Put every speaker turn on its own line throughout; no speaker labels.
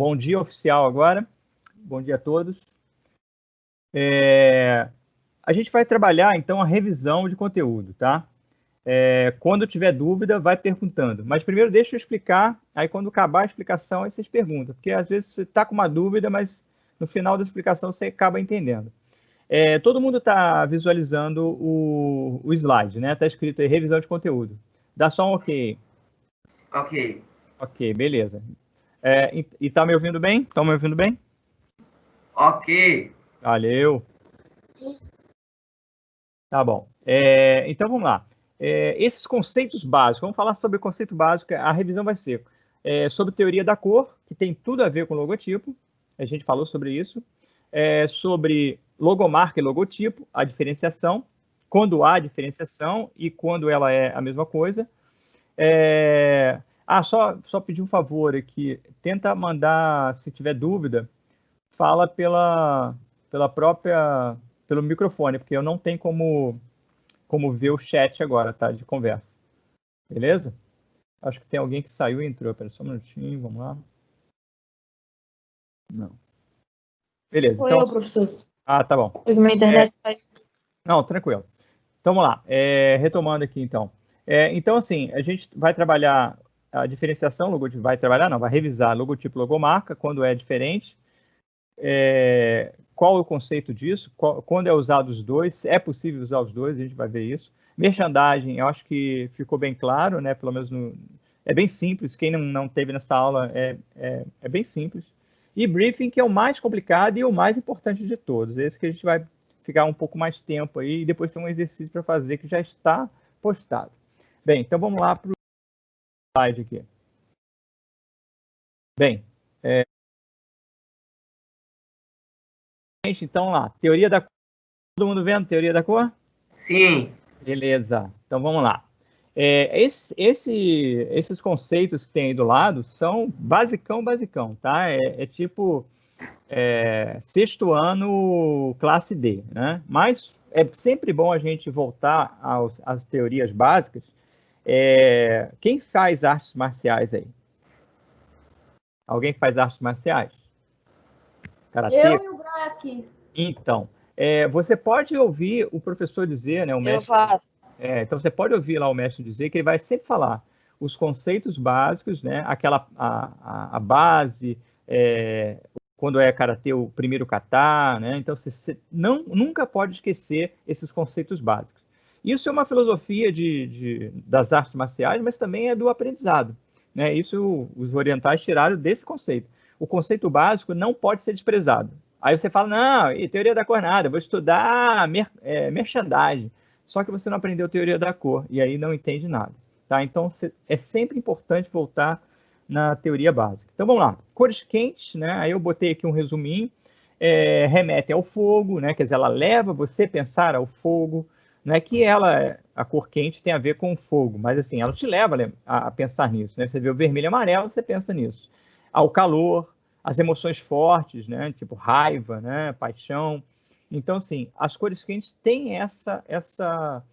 bom dia oficial agora. Bom dia a todos. A gente vai trabalhar, então, a revisão de conteúdo, tá? Quando tiver dúvida, vai perguntando. Mas primeiro deixa eu explicar, aí quando acabar a explicação, aí vocês perguntam. Porque às vezes você está com uma dúvida, mas no final da explicação você acaba entendendo. Todo mundo está visualizando o slide, né? Está escrito aí, revisão de conteúdo. Dá só um ok.
Ok.
Ok, beleza. E tá me ouvindo bem? Estão me ouvindo bem?
Ok.
Valeu. Tá bom. Então vamos lá. Esses conceitos básicos, vamos falar sobre o conceito básico. A revisão vai ser sobre teoria da cor, que tem tudo a ver com logotipo. A gente falou sobre isso. Sobre logomarca e logotipo, a diferenciação, quando há diferenciação e quando ela é a mesma coisa. Só pedir um favor aqui. Tenta mandar, se tiver dúvida, fala pelo microfone, porque eu não tenho como ver o chat agora, tá? De conversa. Beleza? Acho que tem alguém que saiu e entrou. Pera só um minutinho, vamos lá. Não. Beleza.
Oi,
então...
professor.
Tá bom.
Minha internet faz...
Não, tranquilo. Então, vamos lá. Retomando aqui, então. Então, assim, a gente vai trabalhar a diferenciação, logotipo, vai revisar logotipo e logomarca, quando é diferente. Qual é o conceito disso? Quando é usado os dois? É possível usar os dois? A gente vai ver isso. Merchandising, eu acho que ficou bem claro, né? Pelo menos é bem simples. Quem não teve nessa aula é bem simples. E briefing, que é o mais complicado e o mais importante de todos. Esse que a gente vai ficar um pouco mais tempo aí e depois tem um exercício para fazer que já está postado. Bem, então vamos lá para o slide aqui. Bem, então lá, teoria da cor. Todo mundo vendo teoria da cor?
Sim.
Beleza, então vamos lá. Esses conceitos que tem aí do lado são basicão, tá? Tipo sexto ano, classe D, né? Mas é sempre bom a gente voltar às teorias básicas. Quem faz artes marciais aí? Alguém que faz artes marciais? Karatê?
Eu e o Brian aqui.
Então, você pode ouvir o professor dizer, né? O mestre,
Eu faço.
então você pode ouvir lá o mestre dizer que ele vai sempre falar os conceitos básicos, né? A base, quando é karatê, o primeiro kata, né? Então você nunca pode esquecer esses conceitos básicos. Isso é uma filosofia das artes marciais, mas também é do aprendizado, né? Isso os orientais tiraram desse conceito. O conceito básico não pode ser desprezado. Aí você fala, não, teoria da cor nada, vou estudar merchandising. Só que você não aprendeu teoria da cor e aí não entende nada. Tá? Então, é sempre importante voltar na teoria básica. Então, vamos lá. Cores quentes, né? Aí eu botei aqui um resuminho. Remete ao fogo, né? Quer dizer, ela leva você a pensar ao fogo. Não é que a cor quente tem a ver com o fogo, mas assim, ela te leva a pensar nisso, né? Você vê o vermelho e amarelo, você pensa nisso. Ao calor, as emoções fortes, né? Tipo raiva, né? Paixão. Então, assim, as cores quentes têm essa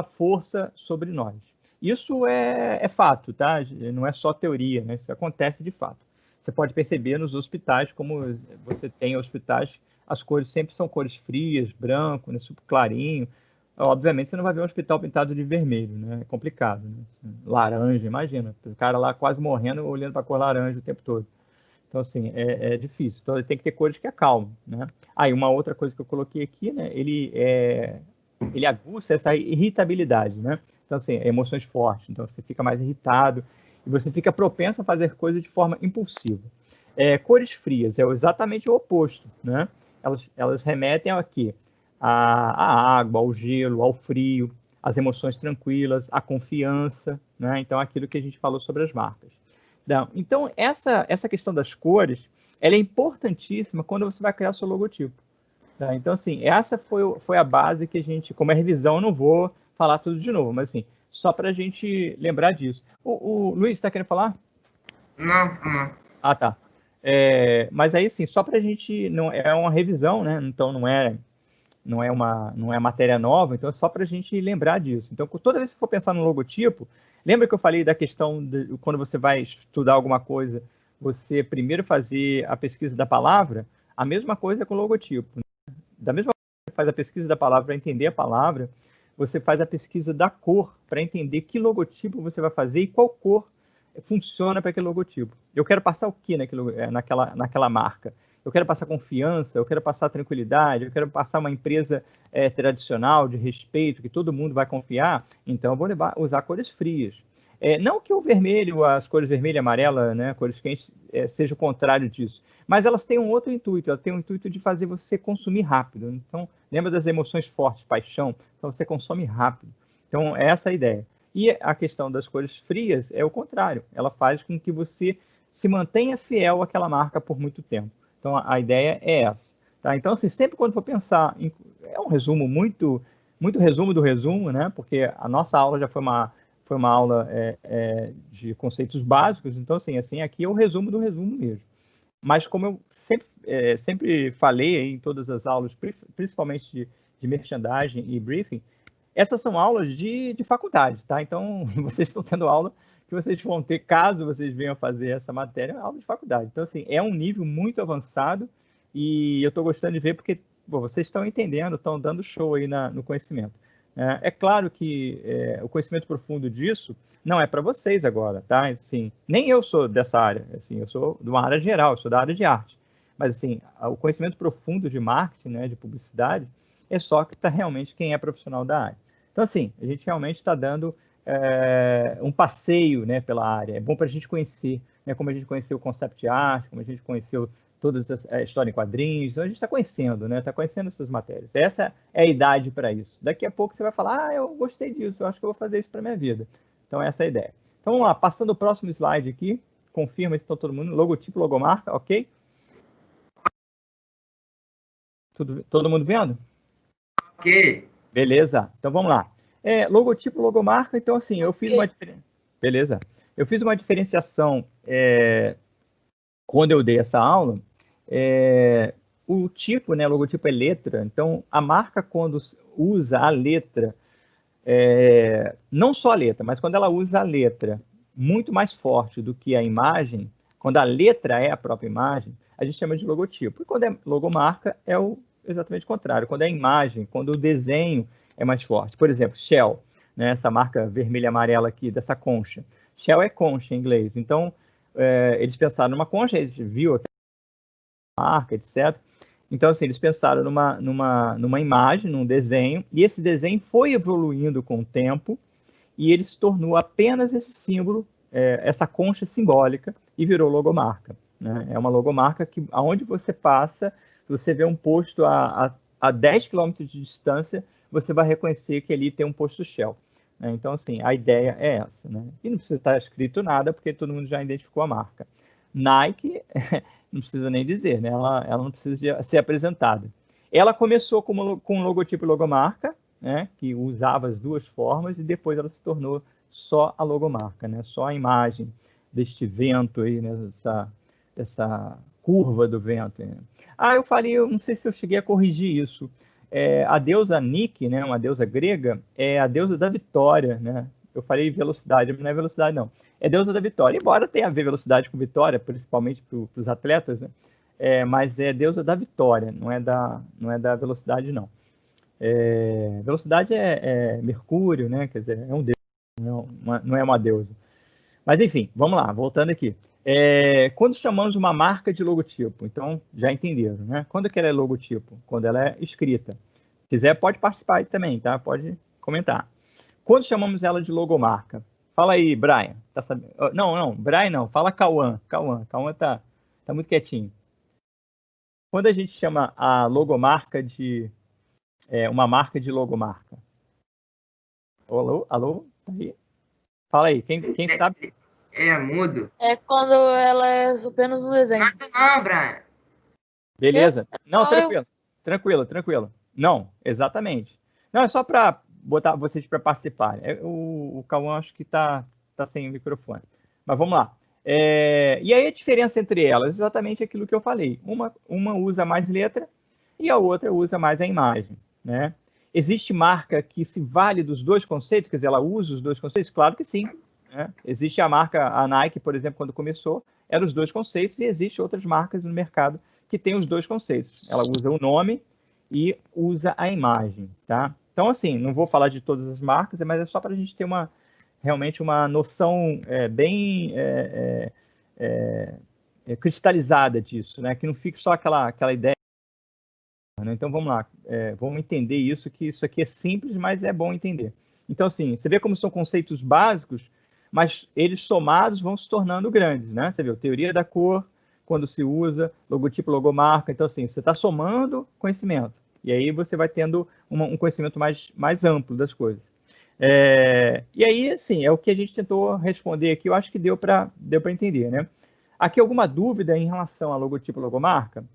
força sobre nós. Isso é fato, tá? Não é só teoria, né? Isso acontece de fato. Você pode perceber nos hospitais, como você tem hospitais, as cores sempre são cores frias, branco, né? Super clarinho. Obviamente, você não vai ver um hospital pintado de vermelho, né? É complicado, né? Laranja, imagina. O cara lá quase morrendo, olhando para a cor laranja o tempo todo. Então, assim, é difícil. Então, tem que ter cores que acalmam, né? E uma outra coisa que eu coloquei aqui, né? Ele aguça essa irritabilidade, né? Então, assim, emoções fortes. Então, você fica mais irritado e você fica propenso a fazer coisas de forma impulsiva. Cores frias é exatamente o oposto, né? Elas remetem aqui à água, ao gelo, ao frio, às emoções tranquilas, à confiança, né? Então, aquilo que a gente falou sobre as marcas. Então, essa questão das cores, ela é importantíssima quando você vai criar o seu logotipo. Tá? Então, assim, essa foi a base que a gente, como é revisão, eu não vou falar tudo de novo, mas assim, só para a gente lembrar disso. O Luiz, está querendo falar?
Não.
Tá. Mas aí, assim, só para a gente, não é uma revisão, né? Então, não é uma matéria nova, então é só para a gente lembrar disso. Então, toda vez que for pensar no logotipo, lembra que eu falei da questão de quando você vai estudar alguma coisa, você primeiro fazer a pesquisa da palavra, a mesma coisa com o logotipo. Né? Da mesma forma que você faz a pesquisa da palavra para entender a palavra, você faz a pesquisa da cor para entender que logotipo você vai fazer e qual cor funciona para aquele logotipo. Eu quero passar o que naquela marca? Eu quero passar confiança, eu quero passar tranquilidade, eu quero passar uma empresa tradicional, de respeito, que todo mundo vai confiar, então eu vou usar cores frias. Não que o vermelho, as cores vermelha e amarela, né, cores quentes, seja o contrário disso, mas elas têm um outro intuito, elas têm o intuito de fazer você consumir rápido. Então, lembra das emoções fortes, paixão? Então, você consome rápido. Então, é essa a ideia. E a questão das cores frias é o contrário, ela faz com que você se mantenha fiel àquela marca por muito tempo. Então, a ideia é essa. Tá? Então, assim, sempre quando for pensar, é um resumo muito resumo do resumo, né? Porque a nossa aula já foi uma aula de conceitos básicos, então, assim, aqui é o resumo do resumo mesmo. Mas, como eu sempre falei em todas as aulas, principalmente de merchandising e briefing, essas são aulas de faculdade, tá? Então, vocês estão tendo aula que vocês vão ter, caso vocês venham fazer essa matéria, aula de faculdade. Então, assim, é um nível muito avançado e eu estou gostando de ver porque vocês estão entendendo, estão dando show aí no conhecimento. É claro que o conhecimento profundo disso não é para vocês agora, tá? Assim, nem eu sou dessa área, assim, eu sou de uma área geral, eu sou da área de arte. Mas, assim, o conhecimento profundo de marketing, né, de publicidade, é só que está realmente quem é profissional da área. Então, assim, a gente realmente está dando um passeio, né, pela área. É bom para a gente conhecer, né, como a gente conheceu o concept art, como a gente conheceu toda a história em quadrinhos. Então, a gente está conhecendo, né, está conhecendo essas matérias. Essa é a idade para isso. Daqui a pouco você vai falar, eu gostei disso, eu acho que eu vou fazer isso para minha vida. Então, essa é a ideia. Então, vamos lá, passando o próximo slide aqui. Confirma se está todo mundo. Logotipo, logomarca, ok? Todo mundo vendo?
Ok.
Beleza, então vamos lá. Logotipo, logomarca, então assim, eu fiz uma diferença. Beleza. Eu fiz uma diferenciação quando eu dei essa aula. O tipo, né, logotipo é letra, então a marca quando usa a letra, não só a letra, mas quando ela usa a letra muito mais forte do que a imagem, quando a letra é a própria imagem, a gente chama de logotipo. E quando é logomarca, é exatamente o contrário. Quando é a imagem, quando o desenho é mais forte. Por exemplo, Shell, né, essa marca vermelha e amarela aqui, dessa concha. Shell é concha em inglês. Então, eles pensaram numa concha, eles viram a marca, etc. Então, assim, eles pensaram numa imagem, num desenho, e esse desenho foi evoluindo com o tempo, e ele se tornou apenas esse símbolo, essa concha simbólica, e virou logomarca. Né? É uma logomarca que, aonde você passa, se você vê um posto a 10 km de distância, você vai reconhecer que ali tem um posto Shell. Né? Então, assim, a ideia é essa. Né? E não precisa estar escrito nada, porque todo mundo já identificou a marca. Nike, não precisa nem dizer, né? Ela não precisa ser apresentada. Ela começou com um logotipo e logomarca, né, que usava as duas formas, e depois ela se tornou só a logomarca, né, só a imagem deste vento aí, né, dessa curva do vento. Né. Eu não sei se eu cheguei a corrigir isso. A deusa Nike, né, uma deusa grega, é a deusa da vitória, né? Eu falei velocidade, mas não é velocidade, não. É deusa da vitória, embora tenha a ver velocidade com vitória, principalmente para os atletas, né? Mas é deusa da vitória, não é da velocidade, não. Velocidade é Mercúrio, né? Quer dizer, é um deus, não é uma deusa. Mas enfim, vamos lá, voltando aqui. Quando chamamos uma marca de logotipo, então já entenderam, né? Quando que ela é logotipo? Quando ela é escrita. Se quiser, pode participar aí também, tá? Pode comentar. Quando chamamos ela de logomarca? Fala aí, Brian. Tá sabendo? Não, Brian não. Fala Cauã. Cauã tá muito quietinho. Quando a gente chama a logomarca de uma marca de logomarca. Alô? Tá aí? Fala aí, quem sabe?
É mudo.
É quando ela é apenas um desenho.
Não, Brian.
Beleza. Não,
Eu-
tranquilo. Não, exatamente. Não, é só para botar vocês para participarem. O Cauã acho que tá sem o microfone. Mas vamos lá. E aí a diferença entre elas é exatamente aquilo que eu falei. Uma usa mais letra e a outra usa mais a imagem, né? Existe marca que se vale dos dois conceitos, quer dizer, ela usa os dois conceitos? Claro que sim. né? Existe a marca, a Nike, por exemplo, quando começou, eram os dois conceitos, e existem outras marcas no mercado que têm os dois conceitos. Ela usa o nome e usa a imagem, tá? Então, assim, não vou falar de todas as marcas, mas é só para a gente ter realmente uma noção bem cristalizada disso, né? Que não fique só aquela ideia, né? Então, vamos lá, vamos entender isso, que isso aqui é simples, mas é bom entender. Então, assim, você vê como são conceitos básicos, mas eles somados vão se tornando grandes, né? Você viu, teoria da cor, quando se usa, logotipo, logomarca. Então, assim, você está somando conhecimento. E aí você vai tendo um conhecimento mais amplo das coisas. E aí, assim, é o que a gente tentou responder aqui. Eu acho que deu para entender, né? Aqui alguma dúvida em relação a logotipo, logomarca?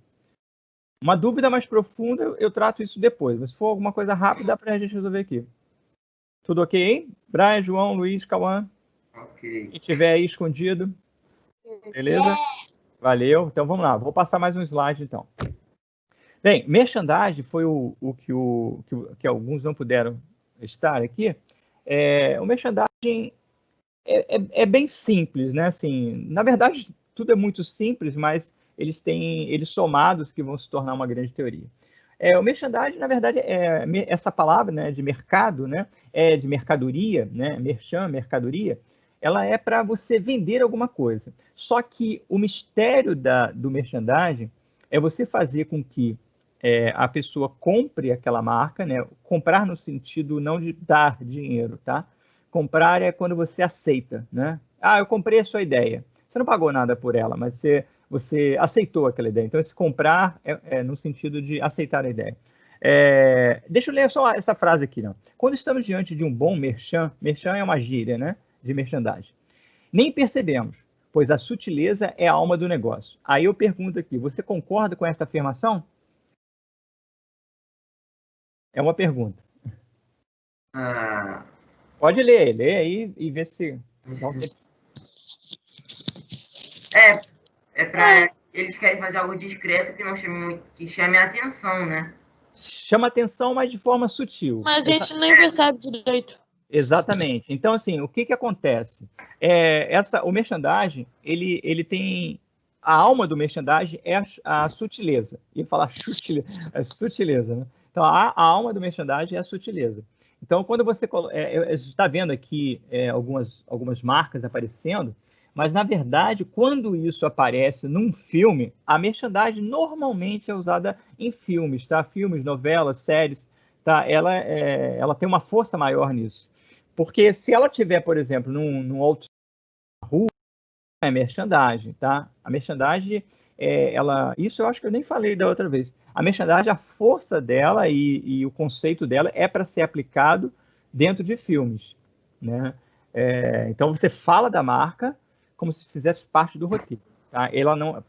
Uma dúvida mais profunda, eu trato isso depois. Mas se for alguma coisa rápida, dá para a gente resolver aqui. Tudo ok, hein? Brian, João, Luiz, Cauã?
Ok.
Quem tiver aí escondido. Beleza? Valeu. Então, vamos lá. Vou passar mais um slide, então. Bem, merchandising foi o que alguns não puderam estar aqui. O merchandising é bem simples, né? Assim, na verdade, tudo é muito simples, mas eles somados que vão se tornar uma grande teoria. O merchandising, na verdade, essa palavra, né, de mercado, né, de mercadoria, né, merchan, mercadoria, ela é para você vender alguma coisa. Só que o mistério do merchandising é você fazer com que a pessoa compre aquela marca, né? Comprar no sentido não de dar dinheiro, tá? Comprar é quando você aceita, né? Ah, eu comprei a sua ideia. Você não pagou nada por ela, mas você aceitou aquela ideia. Então, esse comprar é no sentido de aceitar a ideia. Deixa eu ler só essa frase aqui, não. Quando estamos diante de um bom merchan é uma gíria, né? De merchandising. Nem percebemos, pois a sutileza é a alma do negócio. Aí eu pergunto aqui, você concorda com esta afirmação? É uma pergunta.
Ah,
Pode ler aí e ver se...
é para eles querem fazer algo discreto que não que chame a atenção, né?
Chama atenção, mas de forma sutil.
Mas a gente nem percebe direito.
Exatamente. Então, assim, o que acontece? O merchandising, ele tem... A alma do merchandising é a sutileza. Ia falar sutileza, né? Então, a alma do merchandising é a sutileza. Então, quando você está vendo aqui algumas marcas aparecendo, mas, na verdade, quando isso aparece num filme, a merchandising normalmente é usada em filmes, tá? Filmes, novelas, séries, tá? Ela tem uma força maior nisso. Porque se ela tiver, por exemplo, num outdoor na rua, é merchandising, tá? A merchandising, isso eu acho que eu nem falei da outra vez. A merchandising, a força dela e o conceito dela é para ser aplicado dentro de filmes, né? Então você fala da marca como se fizesse parte do roteiro, tá?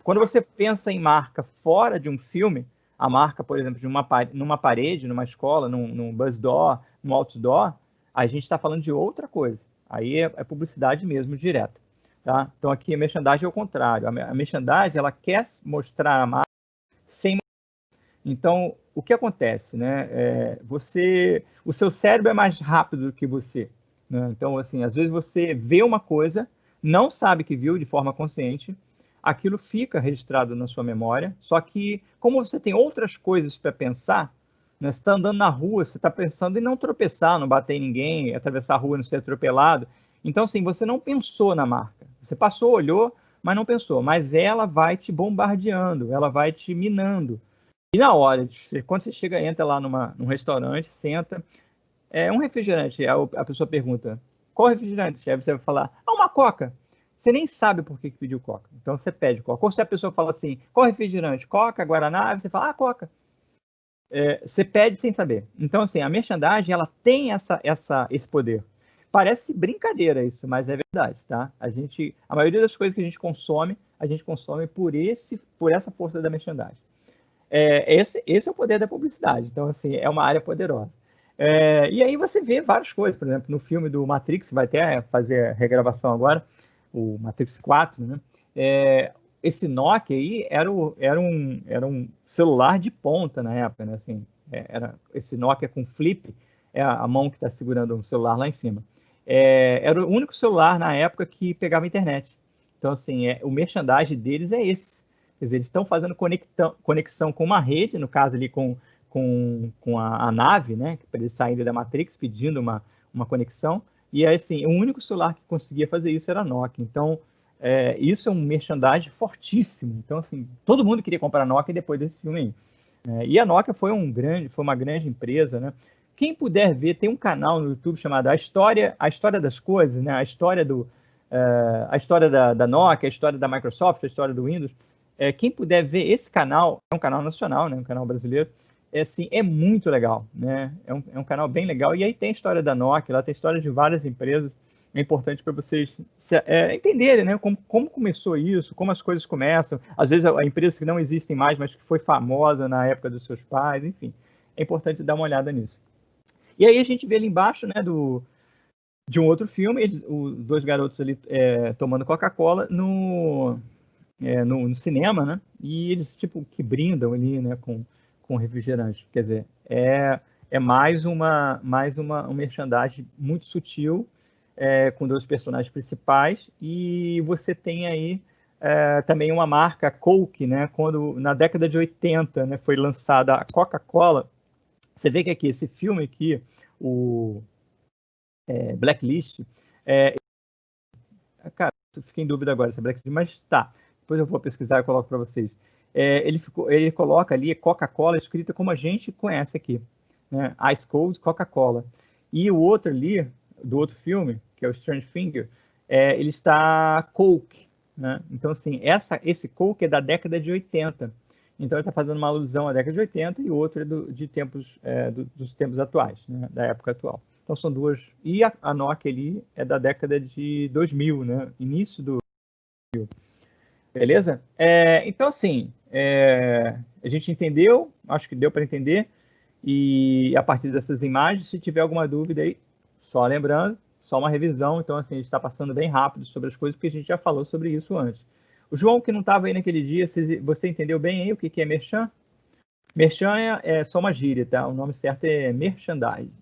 Quando você pensa em marca fora de um filme, a marca, por exemplo, numa parede, numa escola, num bus door, num outdoor, a gente está falando de outra coisa. Aí é publicidade mesmo, direta. Tá? Então aqui a merchandising é o contrário. A merchandising, ela quer mostrar a marca sem... Então, o que acontece, né? O seu cérebro é mais rápido do que você, né? Então, assim, às vezes você vê uma coisa, não sabe que viu de forma consciente, aquilo fica registrado na sua memória, só que como você tem outras coisas para pensar, né? Você está andando na rua, você está pensando em não tropeçar, não bater em ninguém, atravessar a rua e não ser atropelado. Então, assim, você não pensou na marca. Você passou, olhou, mas não pensou. Mas ela vai te bombardeando, ela vai te minando. E na hora, quando você chega, entra lá num restaurante, senta, um refrigerante, a pessoa pergunta, qual refrigerante? Aí você vai falar, uma Coca. Você nem sabe por que pediu Coca. Então você pede Coca. Ou se a pessoa fala assim, qual refrigerante? Coca, Guaraná? Aí você fala, Coca. Você pede sem saber. Então, assim, a merchandising, ela tem esse poder. Parece brincadeira isso, mas é verdade, tá? A maioria das coisas que a gente consome por essa força da merchandising. Esse é o poder da publicidade. Então, assim, é uma área poderosa. E aí você vê várias coisas. Por exemplo, no filme do Matrix, vai até fazer a regravação agora, o Matrix 4, né? Esse Nokia aí era um celular de ponta na época, né? Assim, esse Nokia com flip, é a mão que está segurando o celular lá em cima. era o único celular na época que pegava internet. Então, assim, o merchandising deles é esse. Quer dizer, eles estão fazendo conexão com uma rede, no caso ali com a nave, né, para eles saírem da Matrix, pedindo uma conexão. E assim, o único celular que conseguia fazer isso era a Nokia. Então, isso é um merchandising fortíssimo. Então, assim, todo mundo queria comprar a Nokia depois desse filme aí. E a Nokia foi uma grande empresa, né? Quem puder ver, tem um canal no YouTube chamado A História das Coisas, né? A história da Nokia, a história da Microsoft, a história do Windows. Quem puder ver esse canal, é um canal nacional, né? Um canal brasileiro, assim, é muito legal, né? É um canal bem legal. E aí tem a história da Nokia, lá tem a história de várias empresas. É importante para vocês entenderem, né? Como começou isso, como as coisas começam. Às vezes a empresa que não existem mais, mas que foi famosa na época dos seus pais, enfim. É importante dar uma olhada nisso. E aí a gente vê ali embaixo, né, de um outro filme, os dois garotos ali tomando Coca-Cola no cinema, né? E eles, tipo, que brindam ali, né, com refrigerante. Quer dizer, é mais um merchandising muito sutil, com dois personagens principais, e você tem aí também uma marca Coke, né? Quando, na década de 80, né, foi lançada a Coca-Cola, você vê que aqui, esse filme aqui, o Blacklist, cara, eu fiquei em dúvida agora se é Blacklist, mas tá, depois eu vou pesquisar e coloco para vocês. Ele coloca ali Coca-Cola escrita como a gente conhece aqui, né? Ice Cold Coca-Cola. E o outro ali, do outro filme, que é o Strange Finger, ele está Coke, né? Então, assim, esse Coke é da década de 80. Então, ele está fazendo uma alusão à década de 80 e o outro é dos tempos atuais, né? Da época atual. Então, são duas. E a Nokia ali é da década de 2000, né? Início do 2000. Beleza? Então, assim, a gente entendeu, acho que deu para entender. E a partir dessas imagens, se tiver alguma dúvida aí, só lembrando, só uma revisão. Então, assim, a gente está passando bem rápido sobre as coisas, porque a gente já falou sobre isso antes. O João, que não estava aí naquele dia, você entendeu bem aí o que é merchan? Merchan é só uma gíria, tá? O nome certo é merchandising.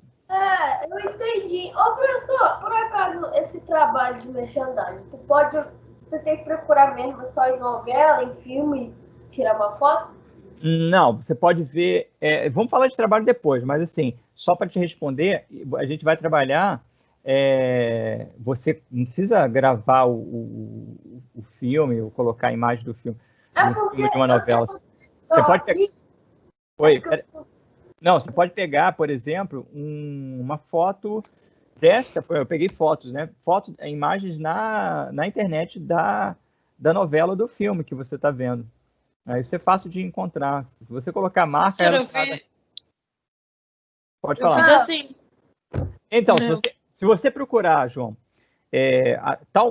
Eu entendi. Ô, professor, por acaso, esse trabalho de merchandising, você tem que procurar mesmo só em novela, em filme, tirar uma foto?
Não, você pode ver. Vamos falar de trabalho depois, mas assim, só para te responder, a gente vai trabalhar. Você não precisa gravar o filme ou colocar a imagem do filme no filme de uma novela. Você pode pegar. Oi, não, você pode pegar, por exemplo, uma foto desta. Eu peguei fotos, né? Imagens na internet da novela do filme que você está vendo. Isso é fácil de encontrar. Se você colocar a marca, pode falar.
Eu fiz assim.
Então, se você procurar, João,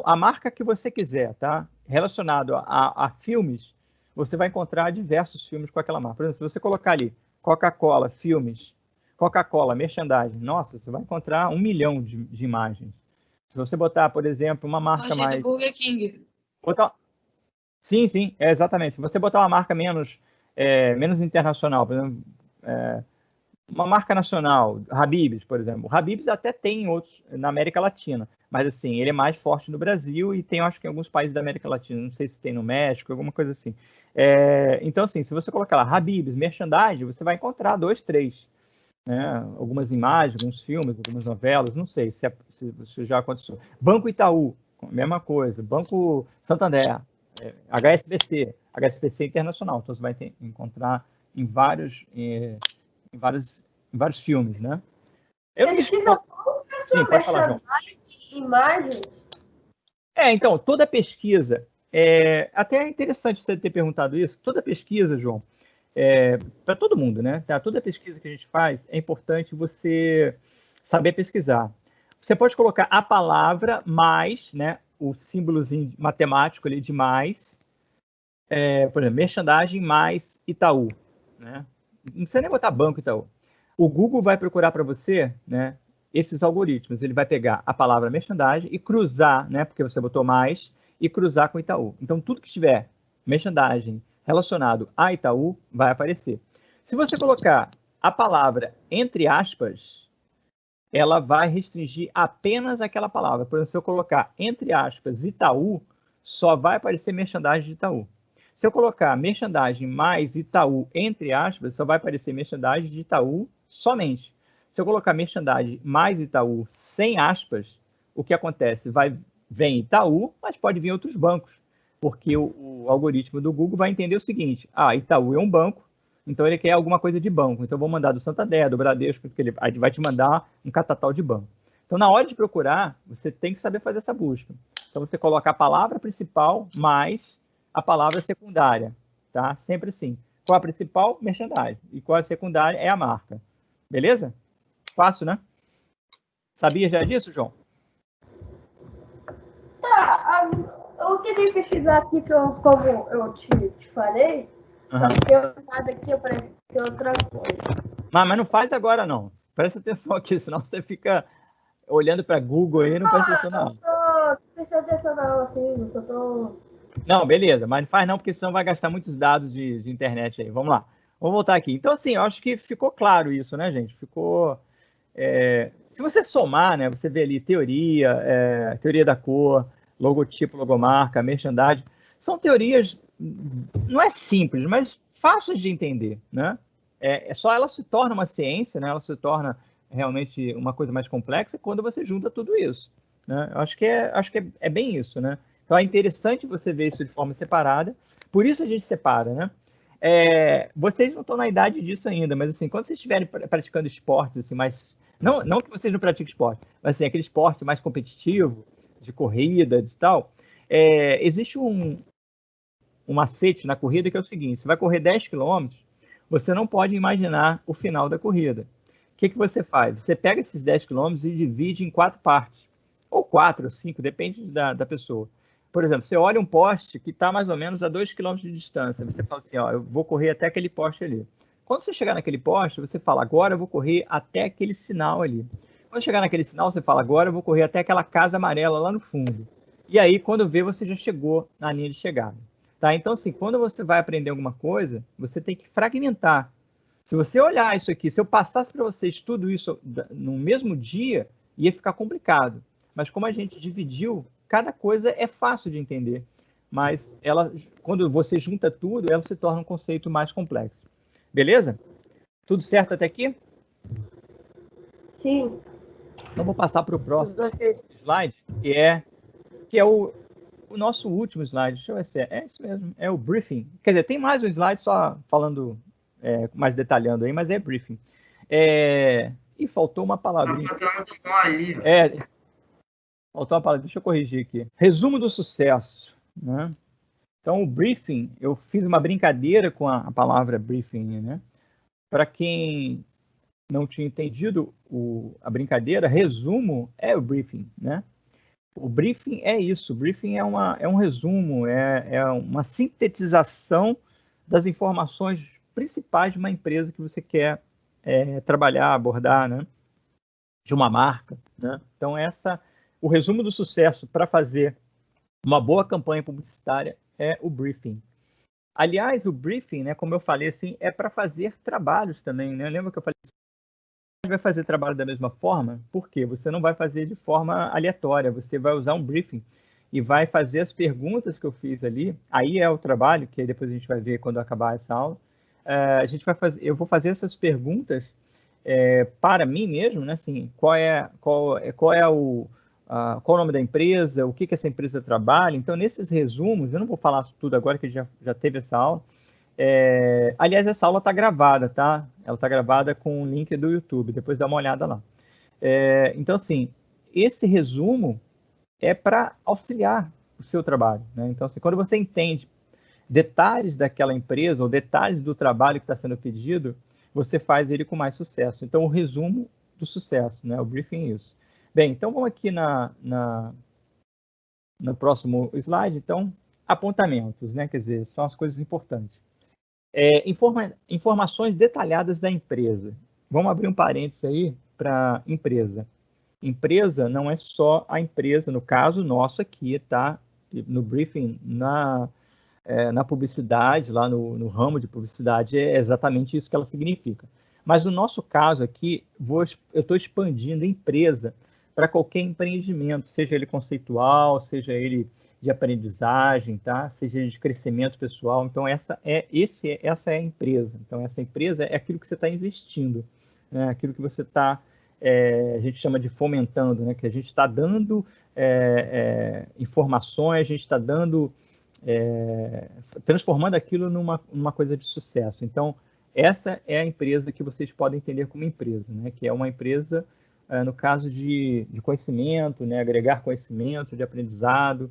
a marca que você quiser, tá? Relacionado a filmes, você vai encontrar diversos filmes com aquela marca. Por exemplo, se você colocar ali Coca-Cola, filmes, Coca-Cola, merchandising, nossa, você vai encontrar 1 milhão de imagens. Se você botar, por exemplo, uma marca mais...
do Burger King.
Sim, exatamente. Se você botar uma marca menos internacional, por exemplo, uma marca nacional, Habib's, por exemplo. O Habib's até tem outros na América Latina, mas assim, ele é mais forte no Brasil e tem, acho que em alguns países da América Latina, não sei se tem no México, alguma coisa assim. Então, assim, se você colocar lá Habib's, merchandising, você vai encontrar 2, 3, né? Algumas imagens, alguns filmes, algumas novelas, não sei se já aconteceu. Banco Itaú, mesma coisa. Banco Santander, HSBC Internacional, então você vai encontrar em vários filmes, né? Sim, pode falar, João.
Imagens?
Então, toda pesquisa, até é interessante você ter perguntado isso, toda pesquisa, João, para todo mundo, né? Tá? Toda pesquisa que a gente faz, é importante você saber pesquisar. Você pode colocar a palavra mais, né? O símbolozinho matemático ali de mais, por exemplo, merchandising mais Itaú, né? Não precisa nem botar Banco Itaú. O Google vai procurar para você, né, esses algoritmos. Ele vai pegar a palavra merchandising e cruzar, né, porque você botou mais, e cruzar com Itaú. Então, tudo que tiver merchandising relacionado a Itaú vai aparecer. Se você colocar a palavra entre aspas, ela vai restringir apenas aquela palavra. Por exemplo, se eu colocar entre aspas Itaú, só vai aparecer merchandising de Itaú. Se eu colocar merchandising mais Itaú entre aspas, só vai aparecer merchandising de Itaú somente. Se eu colocar merchandising mais Itaú sem aspas, o que acontece? Vem Itaú, mas pode vir outros bancos, porque o algoritmo do Google vai entender o seguinte: Itaú é um banco, então ele quer alguma coisa de banco. Então eu vou mandar do Santander, do Bradesco, porque ele vai te mandar um catatal de banco. Então na hora de procurar, você tem que saber fazer essa busca. Então você coloca a palavra principal mais a palavra secundária, tá? Sempre assim. Qual a principal? Merchandising. E qual a secundária? É a marca. Beleza? Fácil, né? Sabia já disso, João?
Tá, eu queria pesquisar aqui, como eu te falei, só que eu nada aqui apareceu outra coisa.
Mas não faz agora, não. Presta atenção aqui, senão você fica olhando para Google aí e não presta atenção, não.
Não tô prestando atenção, não, assim, eu só tô...
Não, beleza, mas não faz não, porque senão vai gastar muitos dados de internet aí. Vamos lá. Vamos voltar aqui. Então, assim, eu acho que ficou claro isso, né, gente? Ficou... se você somar, né, você vê ali teoria da cor, logotipo, logomarca, merchandising, são teorias, não é simples, mas fáceis de entender, né? Só ela se torna uma ciência, né? Ela se torna realmente uma coisa mais complexa quando você junta tudo isso, né? Eu acho que é bem isso, né? Então é interessante você ver isso de forma separada, por isso a gente separa, né? Vocês não estão na idade disso ainda, mas assim, quando vocês estiverem praticando esportes assim, mais... Não que vocês não pratiquem esporte, mas assim, aquele esporte mais competitivo, de corrida, de tal, existe um macete na corrida que é o seguinte: você vai correr 10 km, você não pode imaginar o final da corrida. O que você faz? Você pega esses 10 km e divide em 4 partes, ou 4 ou 5, depende da pessoa. Por exemplo, você olha um poste que está mais ou menos a 2 km de distância, você fala assim, eu vou correr até aquele poste ali. Quando você chegar naquele poste, você fala, agora eu vou correr até aquele sinal ali. Quando chegar naquele sinal, você fala, agora eu vou correr até aquela casa amarela lá no fundo. E aí, quando vê, você já chegou na linha de chegada. Tá? Então, assim, quando você vai aprender alguma coisa, você tem que fragmentar. Se você olhar isso aqui, se eu passasse para vocês tudo isso no mesmo dia, ia ficar complicado. Mas como a gente dividiu, cada coisa é fácil de entender. Mas quando você junta tudo, ela se torna um conceito mais complexo. Beleza? Tudo certo até aqui?
Sim.
Então, vou passar para o próximo slide, que é o nosso último slide. Deixa eu ver se é isso mesmo. É o briefing. Quer dizer, tem mais um slide só falando, mais detalhando aí, mas é briefing. E faltou uma palavrinha.
Tá faltando um ali.
Faltou uma palavra. Deixa eu corrigir aqui. Resumo do sucesso, né? Então, o briefing, eu fiz uma brincadeira com a palavra briefing, né? Para quem não tinha entendido a brincadeira, resumo é o briefing, né? O briefing é isso. O briefing é um resumo, é uma sintetização das informações principais de uma empresa que você quer trabalhar, abordar, né? De uma marca, né? Então, o resumo do sucesso para fazer uma boa campanha publicitária é o briefing. Aliás, o briefing, né, como eu falei, assim, é para fazer trabalhos também, né? Lembra que eu falei assim, você vai fazer trabalho da mesma forma? Por quê? Você não vai fazer de forma aleatória, você vai usar um briefing e vai fazer as perguntas que eu fiz ali. Aí é o trabalho, que depois a gente vai ver quando acabar essa aula. Eu vou fazer essas perguntas para mim mesmo, né? Assim, qual é o nome da empresa, o que essa empresa trabalha. Então, nesses resumos, eu não vou falar tudo agora, que já teve essa aula. Aliás, essa aula está gravada, tá? Ela está gravada com o link do YouTube, depois dá uma olhada lá. Então, assim, esse resumo é para auxiliar o seu trabalho, né? Então, assim, quando você entende detalhes daquela empresa ou detalhes do trabalho que está sendo pedido, você faz ele com mais sucesso. Então, o resumo do sucesso, né? O briefing é isso. Bem, então vamos aqui no próximo slide. Então, apontamentos, né? Quer dizer, são as coisas importantes. Informações detalhadas da empresa. Vamos abrir um parênteses aí para empresa. Empresa não é só a empresa, no caso nosso aqui, tá? No briefing, na publicidade, lá no ramo de publicidade, é exatamente isso que ela significa. Mas no nosso caso aqui, eu estou expandindo empresa para qualquer empreendimento, seja ele conceitual, seja ele de aprendizagem, tá? Seja ele de crescimento pessoal. Então, essa é a empresa. Então, essa empresa é aquilo que você está investindo, né? Aquilo que você está, a gente chama de fomentando, né? Que a gente está dando informações, a gente está dando, transformando aquilo numa coisa de sucesso. Então, essa é a empresa que vocês podem entender como empresa, né? Que é uma empresa, no caso de conhecimento, né? Agregar conhecimento, de aprendizado,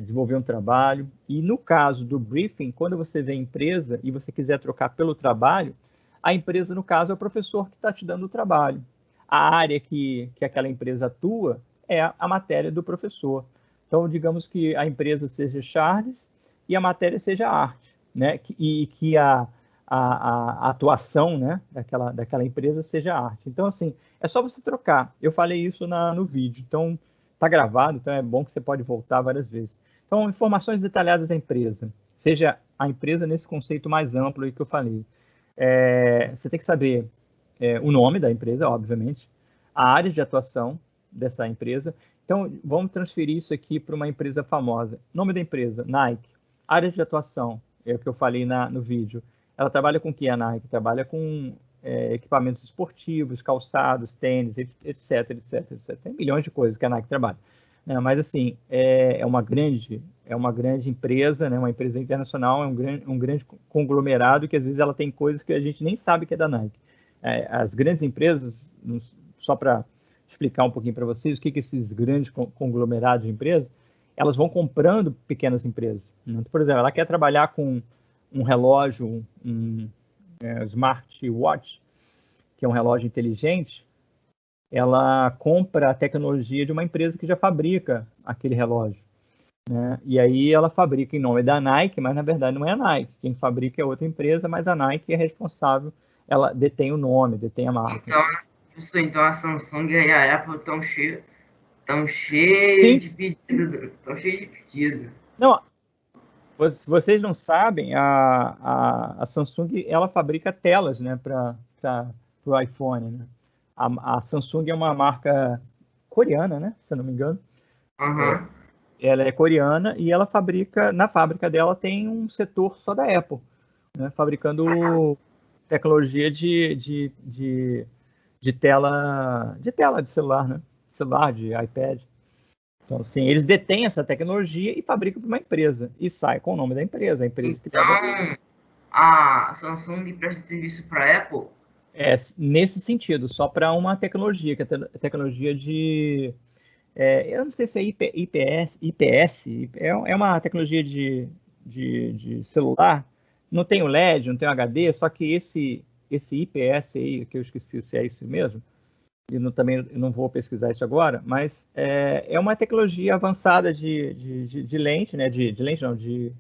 desenvolver um trabalho. E no caso do briefing, quando você vê a empresa e você quiser trocar pelo trabalho, a empresa, no caso, é o professor que está te dando o trabalho. A área que aquela empresa atua é a matéria do professor. Então, digamos que a empresa seja Charles e a matéria seja arte, né? E que a atuação, né, daquela empresa seja arte. Então, assim, é só você trocar. Eu falei isso no vídeo, então está gravado, então é bom que você pode voltar várias vezes. Então, informações detalhadas da empresa, seja a empresa nesse conceito mais amplo aí que eu falei. Você tem que saber o nome da empresa, obviamente, a área de atuação dessa empresa. Então, vamos transferir isso aqui para uma empresa famosa. Nome da empresa, Nike. Área de atuação, é o que eu falei no vídeo. Ela trabalha com o que a Nike? Trabalha com equipamentos esportivos, calçados, tênis, etc, etc, etc. Tem milhões de coisas que a Nike trabalha. Mas, assim, é uma grande empresa, né? Uma empresa internacional, é um grande conglomerado que, às vezes, ela tem coisas que a gente nem sabe que é da Nike. As grandes empresas, só para explicar um pouquinho para vocês o que esses grandes conglomerados de empresas, elas vão comprando pequenas empresas. Por exemplo, ela quer trabalhar com um relógio, um smartwatch, que é um relógio inteligente, ela compra a tecnologia de uma empresa que já fabrica aquele relógio, né? E aí ela fabrica em nome da Nike, mas na verdade não é a Nike. Quem fabrica é outra empresa, mas a Nike é responsável, ela detém o nome, detém a marca.
Então a Samsung e a Apple estão cheios de pedido.
Não, vocês não sabem, a Samsung, ela fabrica telas, né, para o iPhone, né? A Samsung é uma marca coreana, né, se eu não me engano.
Uhum.
Ela é coreana e ela fabrica, na fábrica dela tem um setor só da Apple, né, fabricando tecnologia de tela de celular, né? Celular, de iPad. Então, assim, eles detêm essa tecnologia e fabricam para uma empresa. E sai com o nome da empresa, a empresa que
Então, a Samsung presta serviço para a Apple?
Nesse sentido, só para uma tecnologia, que é a tecnologia de... eu não sei se é IPS, é uma tecnologia de celular. Não tem o LED, não tem o HD, só que esse IPS aí, que eu esqueci se é isso mesmo, e também não vou pesquisar isso agora, mas é uma tecnologia avançada de lente, né? De lente não, de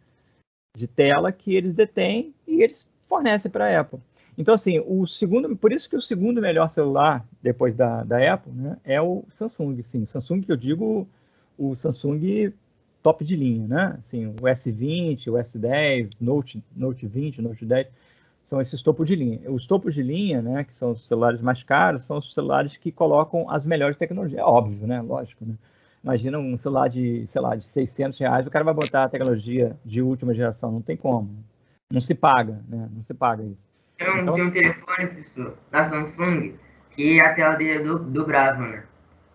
tela que eles detêm e eles fornecem para a Apple. Então, assim, por isso que o segundo melhor celular, depois da Apple, né, é o Samsung. Sim, Samsung que eu digo, o Samsung top de linha, né? Assim, o S20, o S10, Note 20, Note 10, são esses topos de linha. Os topos de linha, né, que são os celulares mais caros, são os celulares que colocam as melhores tecnologias. É óbvio, né? Lógico, né? Imagina um celular de, sei lá, de R$600, o cara vai botar a tecnologia de última geração. Não tem como. Não se paga, né? Não se paga isso.
Então, tem um telefone, professor, da Samsung, que a tela dele é dobrável, né?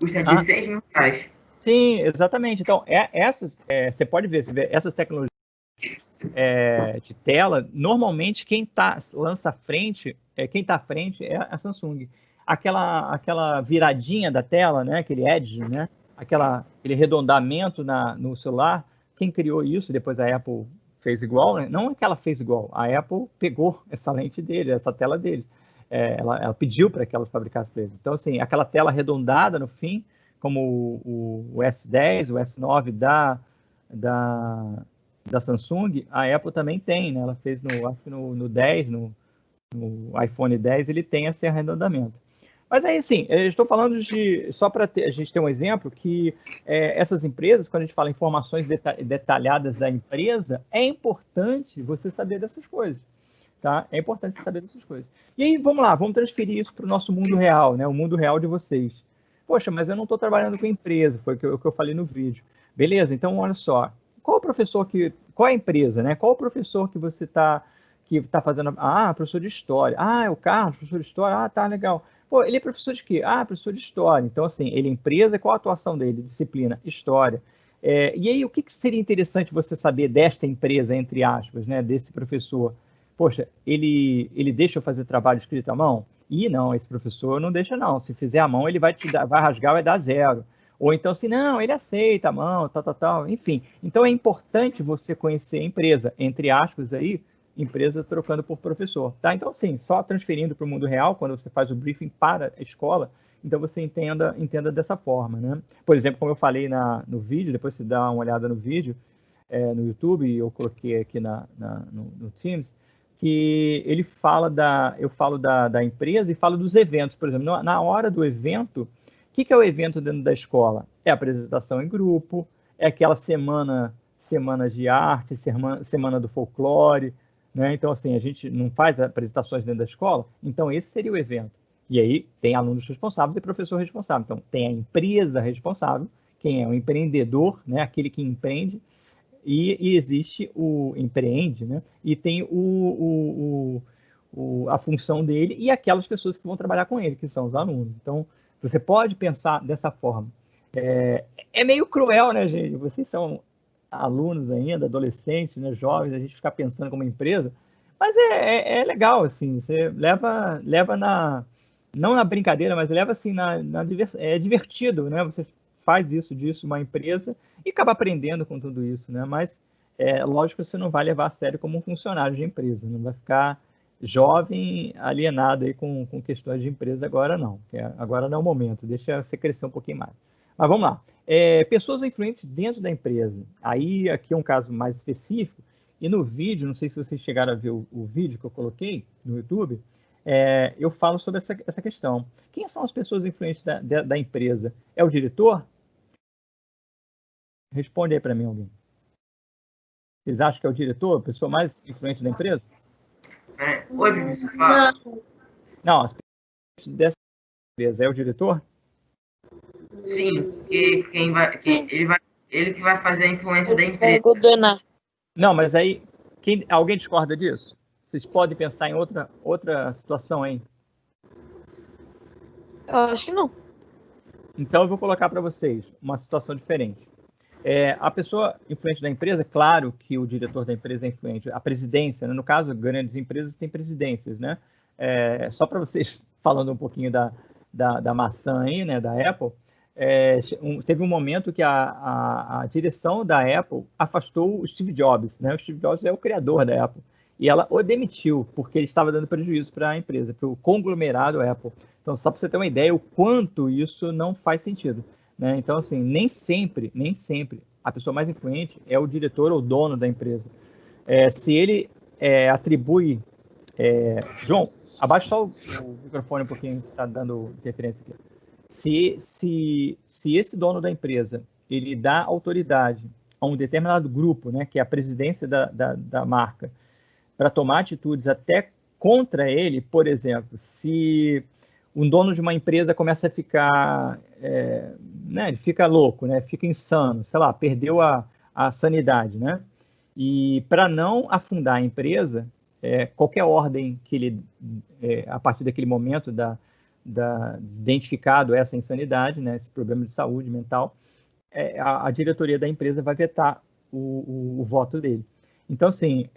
Custa R$16.000.
Sim, exatamente. Então, você pode ver, essas tecnologias de tela, normalmente quem lança à frente, quem está à frente é a Samsung. Aquela viradinha da tela, né? Aquele edge, né? Aquele arredondamento no celular, quem criou isso, depois a Apple fez igual, né? Não é que ela fez igual, a Apple pegou essa lente dele, essa tela dele. Ela pediu para que ela fabricasse para ele. Então, assim, aquela tela arredondada no fim, como o S10, o S9 da Samsung, a Apple também tem, né? Ela fez acho que no 10, no iPhone 10, ele tem esse arredondamento. Mas aí, sim, eu estou falando só para a gente ter um exemplo, que essas empresas, quando a gente fala informações detalhadas da empresa, é importante você saber dessas coisas. tá? É importante você saber dessas coisas. E aí, vamos lá, vamos transferir isso para o nosso mundo real, né? O mundo real de vocês. Poxa, mas eu não estou trabalhando com empresa, foi o que eu falei no vídeo. Beleza, então olha só, qual é a empresa, né? Qual o professor que você que tá fazendo? Ah, professor de história. Ah, é o Carlos, professor de história. Ah, tá, legal. Pô, ele é professor de quê? Ah, professor de história. Então, assim, ele é empresa, qual a atuação dele? Disciplina, história. E aí, o que seria interessante você saber desta empresa, entre aspas, né, desse professor? Poxa, ele deixa eu fazer trabalho escrito à mão? Ih, não, esse professor não deixa não. Se fizer à mão, ele vai rasgar, vai dar zero. Ou então, assim, não, ele aceita a mão, tal. Enfim, então é importante você conhecer a empresa, entre aspas aí, empresa trocando por professor, tá? Então, sim, só transferindo para o mundo real, quando você faz o briefing para a escola, então você entenda dessa forma, né? Por exemplo, como eu falei no vídeo, depois você dá uma olhada no vídeo, no YouTube, eu coloquei aqui no Teams, que eu falo da empresa e falo dos eventos. Por exemplo, na hora do evento, o que é o evento dentro da escola? É a apresentação em grupo, é aquela semana de arte, semana do folclore, né? Então, assim, a gente não faz apresentações dentro da escola, então esse seria o evento. E aí tem alunos responsáveis e professor responsável. Então, tem a empresa responsável, quem é o empreendedor, né? Aquele que empreende, e existe o empreende, né? E tem a função dele e aquelas pessoas que vão trabalhar com ele, que são os alunos. Então, você pode pensar dessa forma. É meio cruel, né, gente? Vocês são alunos ainda, adolescentes, né, jovens, a gente ficar pensando como empresa, mas é legal, assim, você leva não na brincadeira, mas leva assim é divertido, né? Você faz disso uma empresa e acaba aprendendo com tudo isso, né? Mas lógico que você não vai levar a sério como um funcionário de empresa, não vai ficar jovem alienado aí com questões de empresa agora não, agora não é o momento, deixa você crescer um pouquinho mais. Mas vamos lá. Pessoas influentes dentro da empresa. Aí, aqui é um caso mais específico. E no vídeo, não sei se vocês chegaram a ver o vídeo que eu coloquei no YouTube, eu falo sobre essa questão. Quem são as pessoas influentes da empresa? É o diretor? Responde aí para mim alguém. Vocês acham que é o diretor, a pessoa mais influente da empresa?
Oi, professor, fala.
Não, as pessoas dessa empresa é o diretor?
Sim, ele que vai fazer a influência da empresa.
Não, mas aí, alguém discorda disso? Vocês podem pensar em outra situação aí?
Eu acho que não.
Então, eu vou colocar para vocês uma situação diferente. A pessoa influente da empresa, claro que o diretor da empresa é influente. A presidência, né? No caso, grandes empresas têm presidências, né? Só para vocês, falando um pouquinho da maçã aí, né? Da Apple, teve um momento que a direção da Apple afastou o Steve Jobs, né? O Steve Jobs é o criador da Apple. E ela o demitiu, porque ele estava dando prejuízo para a empresa, para o conglomerado Apple. Então, só para você ter uma ideia, o quanto isso não faz sentido. Né? Então, assim, nem sempre a pessoa mais influente é o diretor ou dono da empresa. Se ele atribui... João, abaixa só o microfone um pouquinho, está dando interferência aqui. Se esse dono da empresa ele dá autoridade a um determinado grupo, né, que é a presidência da marca, para tomar atitudes até contra ele, por exemplo, se um dono de uma empresa começa a ficar, né, ele fica louco, né, fica insano, sei lá, perdeu a sanidade, né? E para não afundar a empresa, qualquer ordem que ele, a partir daquele momento identificado essa insanidade, né, esse problema de saúde mental, a diretoria da empresa vai vetar o voto dele. Então, assim,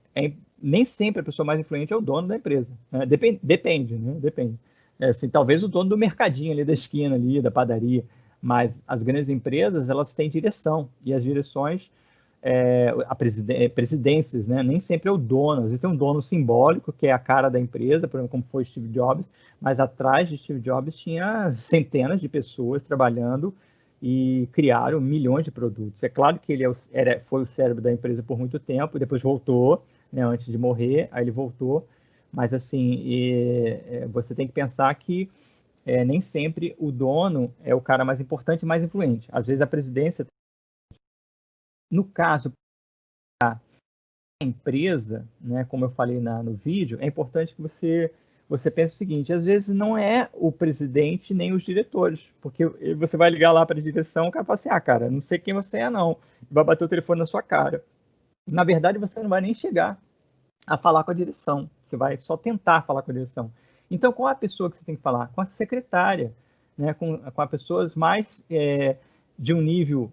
nem sempre a pessoa mais influente é o dono da empresa. Né? Depende, né? Depende. Assim, talvez o dono do mercadinho ali da esquina, ali, da padaria, mas as grandes empresas, elas têm direção, e as direções, presidências, né? Nem sempre é o dono, às vezes tem um dono simbólico, que é a cara da empresa, por exemplo, como foi Steve Jobs, mas atrás de Steve Jobs tinha centenas de pessoas trabalhando e criaram milhões de produtos. É claro que ele foi o cérebro da empresa por muito tempo, depois voltou, né, antes de morrer, aí ele voltou, mas assim, você tem que pensar que nem sempre o dono é o cara mais importante e mais influente. Às vezes a presidência, no caso, empresa, né, como eu falei no vídeo, é importante que você pense o seguinte: às vezes não é o presidente nem os diretores, porque você vai ligar lá para a direção, o cara fala assim: ah, cara, não sei quem você é não, vai bater o telefone na sua cara. Na verdade, você não vai nem chegar a falar com a direção, você vai só tentar falar com a direção. Então, qual é a pessoa que você tem que falar? Com a secretária, né, com as pessoas mais de um nível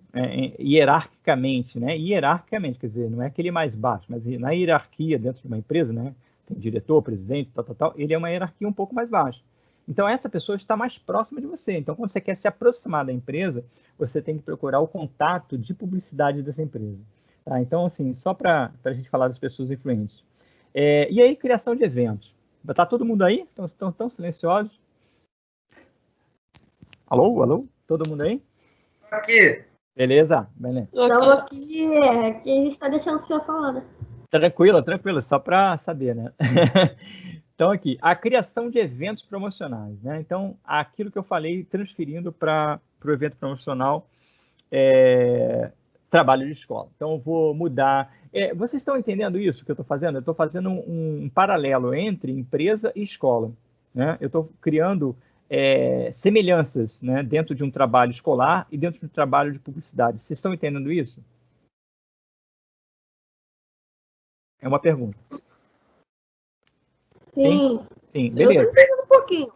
hierarquicamente, né? Hierarquicamente, quer dizer, não é aquele mais baixo, mas na hierarquia dentro de uma empresa, né? Tem diretor, presidente, tal, ele é uma hierarquia um pouco mais baixa. Então, essa pessoa está mais próxima de você. Então, quando você quer se aproximar da empresa, você tem que procurar o contato de publicidade dessa empresa. Tá? Então, assim, só para a gente falar das pessoas influentes. E aí, criação de eventos. Tá todo mundo aí? Estão tão silenciosos? Alô, alô? Todo mundo aí?
Aqui.
Beleza? Beleza.
Então aqui a gente está deixando o senhor falar, né?
Tranquilo, tranquilo, só para saber, né? Então, aqui, a criação de eventos promocionais, né? Então, aquilo que eu falei, transferindo para o evento promocional, trabalho de escola. Então, eu vou mudar. Vocês estão entendendo isso que eu estou fazendo? Eu estou fazendo um paralelo entre empresa e escola, né? Eu estou criando semelhanças, né, dentro de um trabalho escolar e dentro de um trabalho de publicidade. Vocês estão entendendo isso? É uma pergunta.
Sim.
Sim,
Eu
beleza.
tô entendendo um pouquinho.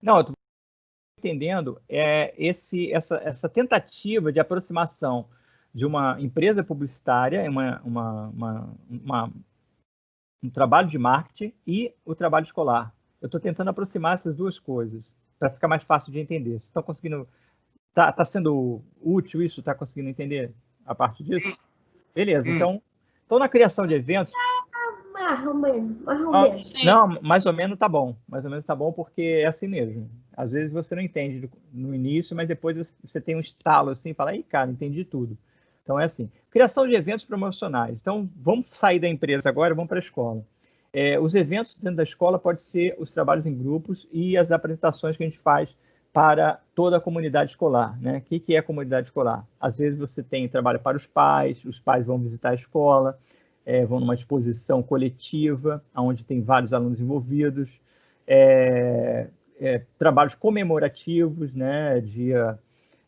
Não, eu estou entendendo essa tentativa de aproximação de uma empresa publicitária, um trabalho de marketing e o trabalho escolar. Eu estou tentando aproximar essas duas coisas para ficar mais fácil de entender. Vocês estão conseguindo? Tá sendo útil isso? Está conseguindo entender a parte disso? Beleza. Então na criação de eventos.
Mais ou menos.
Não, mais ou menos tá bom. Mais ou menos tá bom porque é assim mesmo. Às vezes você não entende no início, mas depois você tem um estalo assim e fala: "Ih, cara, entendi tudo". Então é assim. Criação de eventos promocionais. Então vamos sair da empresa agora e vamos para a escola. Os eventos dentro da escola podem ser os trabalhos em grupos e as apresentações que a gente faz para toda a comunidade escolar, né? O que é a comunidade escolar? Às vezes você tem trabalho para os pais vão visitar a escola, vão numa exposição coletiva, onde tem vários alunos envolvidos, trabalhos comemorativos, né?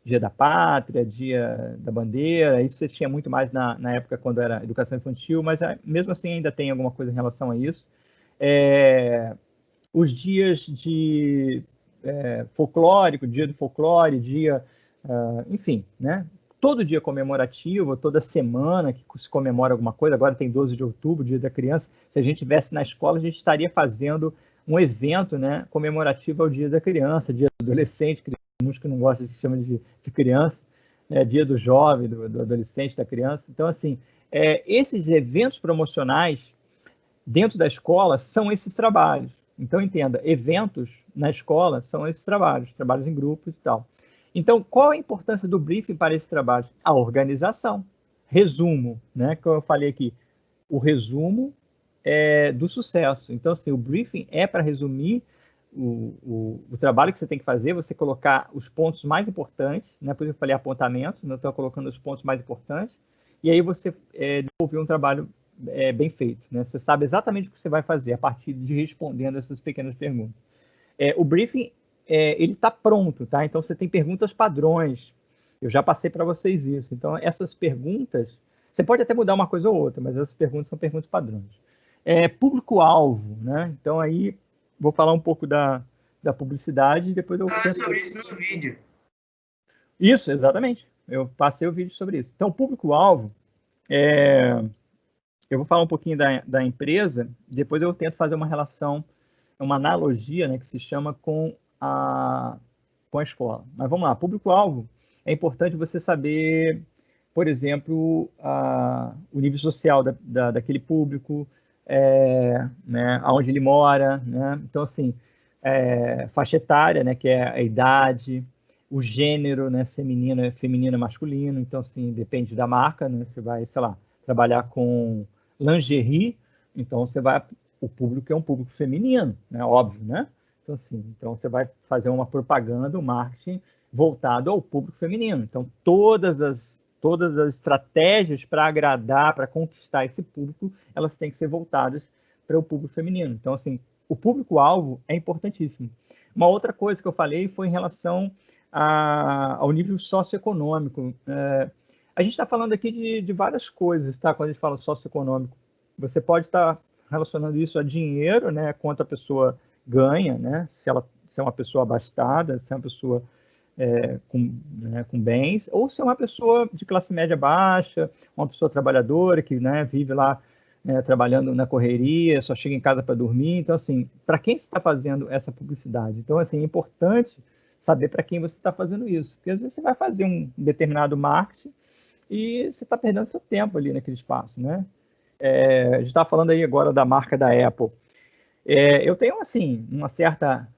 Dia da Pátria, Dia da Bandeira, isso você tinha muito mais na época quando era educação infantil, mas mesmo assim ainda tem alguma coisa em relação a isso. Os dias de folclórico, dia do folclore, enfim, né? Todo dia comemorativo, toda semana que se comemora alguma coisa, agora tem 12 de outubro, Dia da Criança, se a gente estivesse na escola, a gente estaria fazendo um evento, né, comemorativo ao Dia da Criança, Dia do Adolescente, muitos que não gostam de chamar de criança, né, Dia do Jovem, do Adolescente, da Criança. Então, assim, esses eventos promocionais dentro da escola são esses trabalhos. Então, entenda, eventos na escola são esses trabalhos em grupos e tal. Então, qual a importância do briefing para esse trabalho? A organização. Resumo, né? Que eu falei aqui. O resumo do sucesso. Então, assim, o briefing é para resumir o trabalho que você tem que fazer, você colocar os pontos mais importantes, né? Por exemplo, eu falei apontamentos, né? Estou colocando os pontos mais importantes, e aí você desenvolver um trabalho bem feito, né? Você sabe exatamente o que você vai fazer a partir de respondendo essas pequenas perguntas. O briefing ele está pronto, tá? Então você tem perguntas padrões. Eu já passei para vocês isso. Então essas perguntas, você pode até mudar uma coisa ou outra, mas essas perguntas são perguntas padrões. Público-alvo, né? Então aí vou falar um pouco da publicidade e depois eu
Falar sobre isso no vídeo.
Isso, exatamente. Eu passei o vídeo sobre isso. Então, público-alvo, eu vou falar um pouquinho da empresa, depois eu tento fazer uma relação, uma analogia, né, que se chama com a escola. Mas vamos lá, público-alvo, é importante você saber, por exemplo, o nível social daquele público, né, onde ele mora, né? Então, assim, faixa etária, né, que é a idade, o gênero, né, feminino, masculino, então, assim, depende da marca, né, você vai, sei lá, trabalhar com lingerie, então o público é um público feminino, né, óbvio, né? Então, assim, você vai fazer uma propaganda, um marketing voltado ao público feminino. Então, todas as todas as estratégias para agradar, para conquistar esse público, elas têm que ser voltadas para o público feminino. Então, assim, o público-alvo é importantíssimo. Uma outra coisa que eu falei foi em relação ao nível socioeconômico. A gente está falando aqui de várias coisas, tá? Quando a gente fala socioeconômico, você pode estar relacionando isso a dinheiro, né? Quanto a pessoa ganha, né? Se é uma pessoa abastada, se é uma pessoa com bens, ou se é uma pessoa de classe média baixa, uma pessoa trabalhadora que, né, vive lá, trabalhando na correria, só chega em casa para dormir. Então, assim, para quem você está fazendo essa publicidade? Então, assim, é importante saber para quem você está fazendo isso, porque às vezes você vai fazer um determinado marketing e você está perdendo seu tempo ali naquele espaço, né? A gente está falando aí agora da marca da Apple. Eu tenho, assim, uma certa...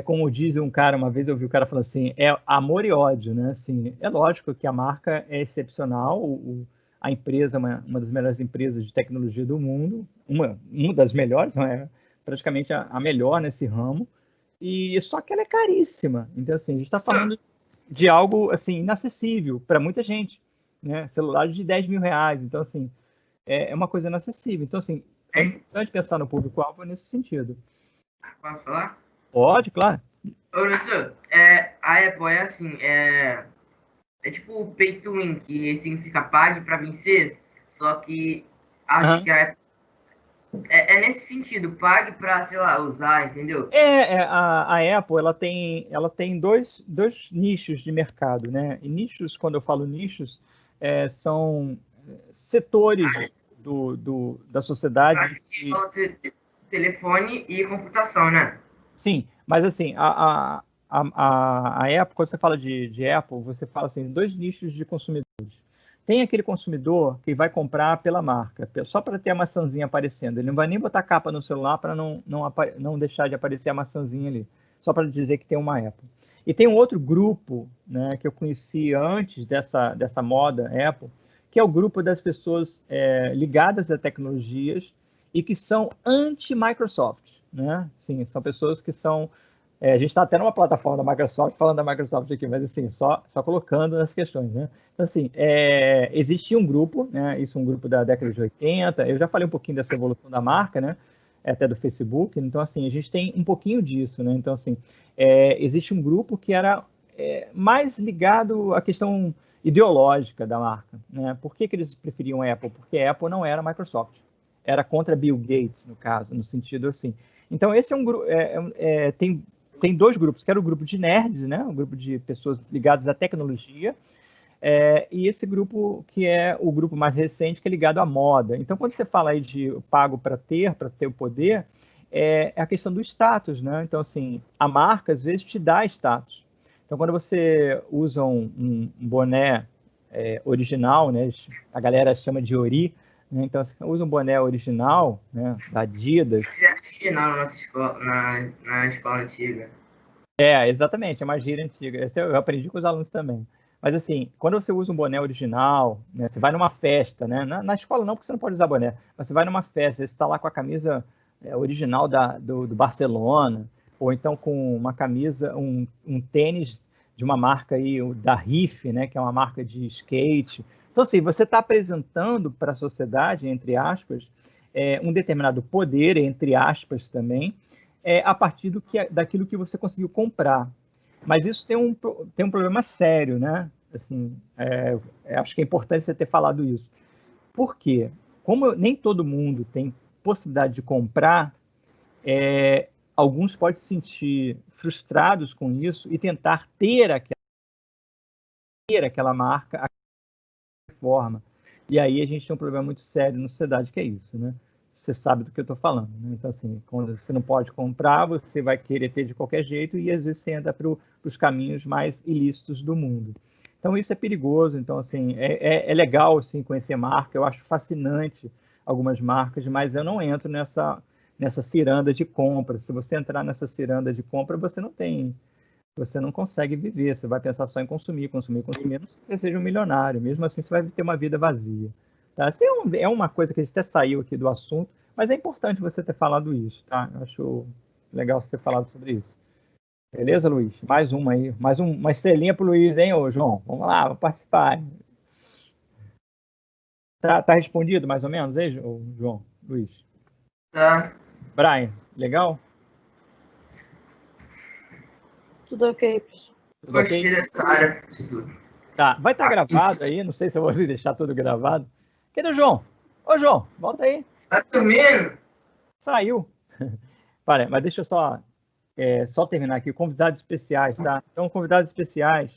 como diz um cara, uma vez eu ouvi o cara falando assim, é amor e ódio, né? Assim, é lógico que a marca é excepcional, a empresa é uma das melhores empresas de tecnologia do mundo, uma das melhores, não é? Praticamente a melhor nesse ramo, e só que ela é caríssima. Então, assim, a gente está falando de algo, assim, inacessível para muita gente, né? Celulares de 10 mil reais. Então, assim, é uma coisa inacessível. Então, assim, é importante pensar no público-alvo nesse sentido.
Posso falar?
Pode, claro.
Ô, professor, a Apple é assim, é tipo o pay to win, que significa pague para vencer, só que acho que a Apple é nesse sentido, pague para, sei lá, usar, entendeu?
A Apple ela tem dois nichos de mercado, né? E nichos, quando eu falo nichos, são setores da sociedade.
Acho que você telefone e computação, né?
Sim, mas assim, a Apple, quando você fala de Apple, você fala assim, dois nichos de consumidores. Tem aquele consumidor que vai comprar pela marca, só para ter a maçãzinha aparecendo. Ele não vai nem botar capa no celular para não deixar de aparecer a maçãzinha ali, só para dizer que tem uma Apple. E tem um outro grupo, né, que eu conheci antes dessa moda Apple, que é o grupo das pessoas ligadas a tecnologias e que são anti-Microsoft, né? Sim, são pessoas que são... a gente está até numa plataforma da Microsoft, falando da Microsoft aqui, mas assim, só colocando nas questões, né? Então, assim, existia um grupo, né? Isso é um grupo da década de 80, eu já falei um pouquinho dessa evolução da marca, né? Até do Facebook, então, assim, a gente tem um pouquinho disso, né? Então, assim, existe um grupo que era mais ligado à questão ideológica da marca, né? Por que eles preferiam a Apple? Porque a Apple não era a Microsoft, era contra Bill Gates, no caso, no sentido assim. Então, esse é um grupo, tem dois grupos, que era o grupo de nerds, né? Um grupo de pessoas ligadas à tecnologia, e esse grupo que é o grupo mais recente, que é ligado à moda. Então, quando você fala aí de pago para ter o poder, é a questão do status, né? Então, assim, a marca, às vezes, te dá status. Então, quando você usa um boné original, né? A galera chama de Ori, né? Então, você usa um boné original, né? Da Adidas.
Na nossa escola, na escola antiga.
Exatamente, é uma gíria antiga. Essa eu aprendi com os alunos também. Mas assim, quando você usa um boné original, né, você vai numa festa, né? Na escola não, porque você não pode usar boné, mas você vai numa festa, você está lá com a camisa original do Barcelona, ou então com uma camisa, um tênis de uma marca aí, da Riff, né, que é uma marca de skate. Então, assim, você está apresentando para a sociedade, entre aspas, um determinado poder, entre aspas também, a partir daquilo que você conseguiu comprar. Mas isso tem um problema sério, né? Assim, acho que é importante você ter falado isso. Por quê? Como nem todo mundo tem possibilidade de comprar, alguns podem se sentir frustrados com isso e tentar ter aquela marca de forma. E aí a gente tem um problema muito sério na sociedade, que é isso, né? Você sabe do que eu estou falando, né? Então, assim, quando você não pode comprar, você vai querer ter de qualquer jeito e às vezes você entra para os caminhos mais ilícitos do mundo. Então, isso é perigoso. Então, assim, é legal, assim, conhecer marca. Eu acho fascinante algumas marcas, mas eu não entro nessa ciranda de compra. Se você entrar nessa ciranda de compra, você não consegue viver. Você vai pensar só em consumir, não sei que você seja um milionário. Mesmo assim, você vai ter uma vida vazia. Tá? Assim, é uma coisa que a gente até saiu aqui do assunto, mas é importante você ter falado isso, tá? Eu acho legal você ter falado sobre isso. Beleza, Luiz? Mais uma aí. Uma estrelinha pro Luiz, hein, ô João? Vamos lá, vamos participar. Tá respondido mais ou menos aí, João, Luiz?
Tá.
Brian, legal?
Tudo ok, professor.
Tudo
Gostei
ok?
dessa área, professor.
Tá, vai estar gravado aí, não sei se eu vou deixar tudo gravado. Cadê o João? Ô, João, volta aí.
Tá dormindo?
Saiu. Para, mas deixa eu só terminar aqui. Convidados especiais, tá? Então, convidados especiais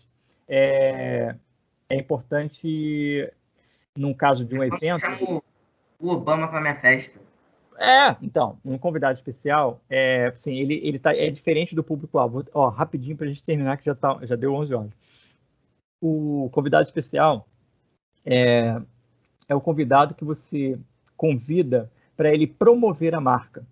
é importante, num caso de um
Posso
evento.
chamar o Obama para minha festa?
Então, um convidado especial, assim, é diferente do público-alvo. Ó, rapidinho para a gente terminar, que já deu 11 horas. O convidado especial é o convidado que você convida para ele promover a marca.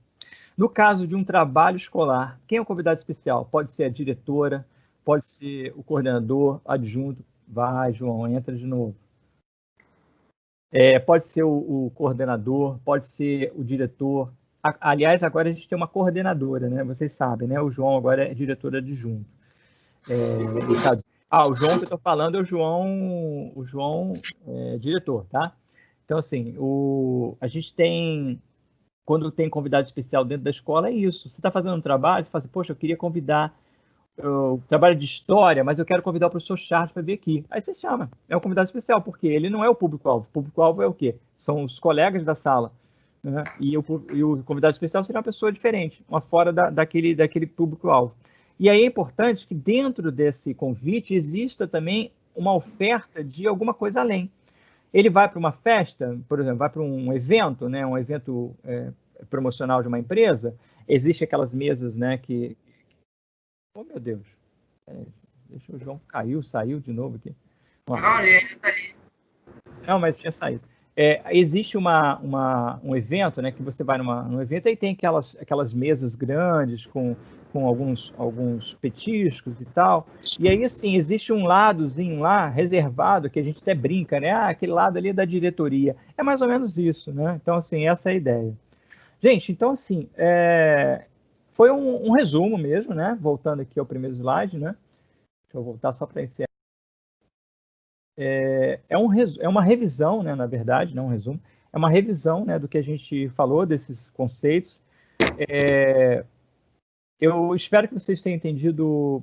No caso de um trabalho escolar, quem é o convidado especial? Pode ser a diretora, pode ser o coordenador, adjunto. Vai, João, entra de novo. Pode ser o coordenador, pode ser o diretor. Aliás, agora a gente tem uma coordenadora, né? Vocês sabem, né? O João agora é diretor adjunto. O João que eu estou falando é o João diretor, tá? Então, assim, a gente tem, quando tem convidado especial dentro da escola, é isso. Você está fazendo um trabalho, você fala assim, poxa, eu queria convidar o trabalho de história, mas eu quero convidar o professor Charles para vir aqui. Aí você chama, é um convidado especial, porque ele não é o público-alvo. O público-alvo é o quê? São os colegas da sala. Né? E o convidado especial seria uma pessoa diferente, uma fora daquele público-alvo. E aí é importante que dentro desse convite exista também uma oferta de alguma coisa além. Ele vai para uma festa, por exemplo, vai para um evento, né, um evento promocional de uma empresa, existe aquelas mesas, né, que... Oh, meu Deus. Deixa o João saiu de novo aqui.
Não, ele ainda tá ali.
Não, mas tinha saído. Existe um evento, né, que você vai num evento e tem aquelas mesas grandes com alguns petiscos e tal. E aí, assim, existe um ladozinho lá reservado que a gente até brinca, né? Aquele lado ali é da diretoria. É mais ou menos isso, né? Então, assim, essa é a ideia. Gente, então, assim, foi um resumo mesmo, né? Voltando aqui ao primeiro slide, né? Deixa eu voltar só para encerrar. É uma revisão, né, na verdade, não um resumo, é uma revisão, né, do que a gente falou, desses conceitos. Eu espero que vocês tenham entendido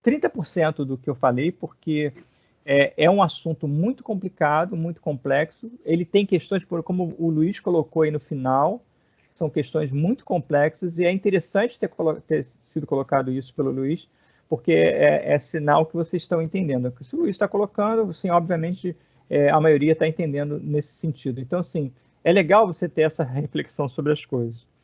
30% do que eu falei, porque é um assunto muito complicado, muito complexo. Ele tem questões, como o Luiz colocou aí no final, são questões muito complexas, e é interessante ter sido colocado isso pelo Luiz, porque é sinal que vocês estão entendendo. Se o Luiz está colocando, assim, obviamente, a maioria está entendendo nesse sentido. Então, assim, é legal você ter essa reflexão sobre as coisas.